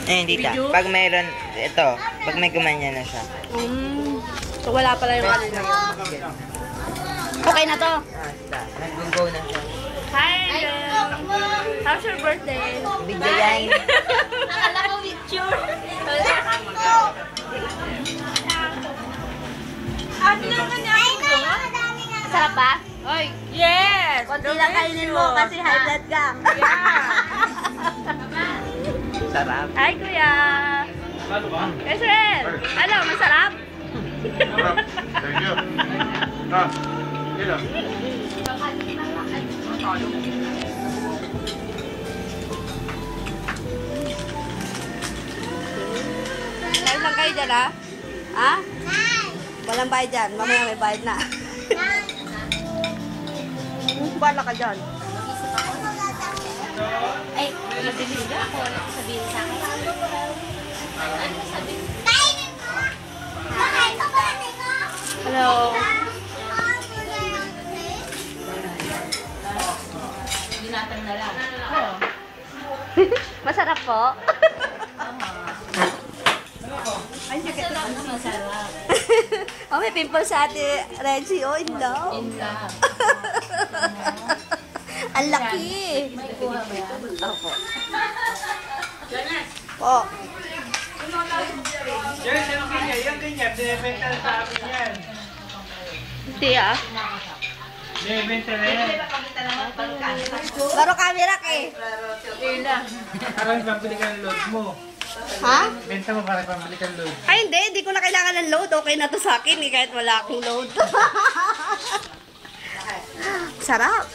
Eh, hindi ta. Pag mayroon, ito, pag may gumanya na siya. So, wala pala yung kanina. Okay na to. Nag-go na siya. Hi, how's your birthday? Bigayain. Nakala ko picture. Ano naman niya? Sarap ba? Oy, yes! Konti lang kainin mo kasi high blood ka. Sarap. Hi, kuya! Israel! Ano, masarap? Sarap. Thank you. Ah, yun lang. Kain lang kayo dyan, ha? Ha? Walang bayad dyan. Mamaya may bayad na. Bala ka dyan. Ay, mabilis na ako. Sabihin sa akin. Ano sabihin? Hello. Binatang na lang. Masarap po. Masarap. Oh, may pimple sa ate Reggie. Oh, in love. In love. Ang laki. May kuha ba yan? Opo. Po. Yung ganyan, binibenta na sa amin yan. Hindi ah. Binibenta na yan. Baro camera eh. Parang pambili ka ng load mo. Ha? Benta mo para pambili ka ng load. Ay, hindi ko na kailangan ng load. Okay na to sa akin eh, kahit wala akong load. Sarap.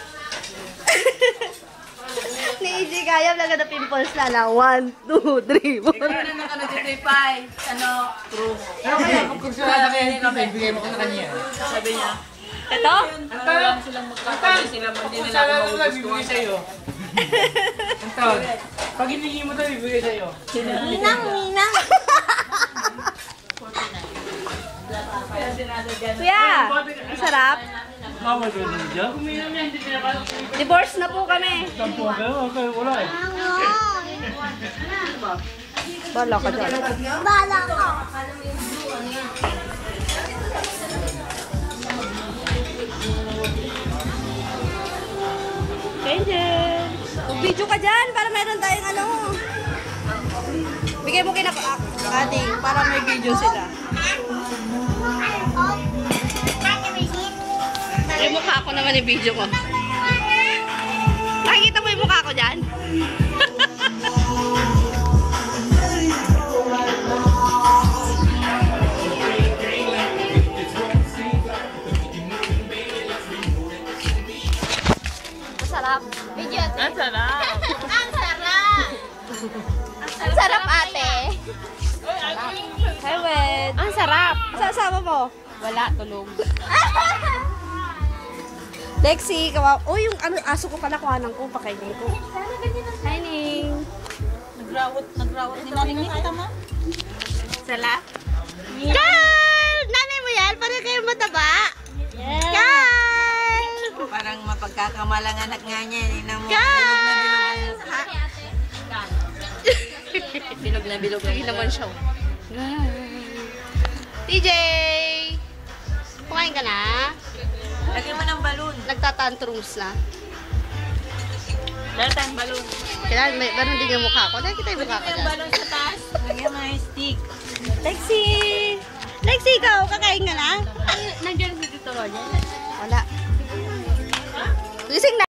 Ni EJ kaya lang na pimples na 1, 2, 3, 4. Ano na ka nag-justify? Ano? Proof. Pero kaya kung kursulada kaya nito, bibigay mo ko na kanya. Sabi niya. Ito? Ano lang silang magkakaroon sila. Hindi nila ako Kursulada na magugustuhan. bibigay sa'yo. Anton, pag hiningi mo ito, bibigay sa'yo. Minang, minang. Kuya, ang sarap. Mama ko din dyan. Kung may naman, hindi pinapasok. Divorce na po kami. Tampo ka, okay, wala eh. Bala ka dyan. Bala ka. Angel. Video ka dyan para meron tayong ano. Bigay mo kina ating para may video sila. Yung mukha ko naman yung video ko. Nakikita mo yung mukha ko dyan? Masarap. Video. Ang sarap. Ang sarap! Ang sarap, ate. Hi, Wed. Ang sarap. Sasama mo? Wala, tulog. Lexi, kawaw. Oh, yung ano, aso ko pala, kuhanan ko, pakainin ko. Hi, Ning. Nagrawat ni Naning ni tama? Sarap. Carl! Nanay mo yan? Parang kayo mataba. Carl! Parang mapagkakamalang anak nga niya. Carl! Bilog na bilog. Hindi naman siya. TJ! Kumain ka na? Lagyan mo ng balon. Nagtatantrums na. Latan, balon. Kailangan, meron din yung mukha ko. Nakikita yung mukha ko dyan. Balon sa taas. Lagyan mo ng stick. Lexi! Lexi, ikaw, kakain ka na? Nandiyan si Tito Roger. Wala. Gising na.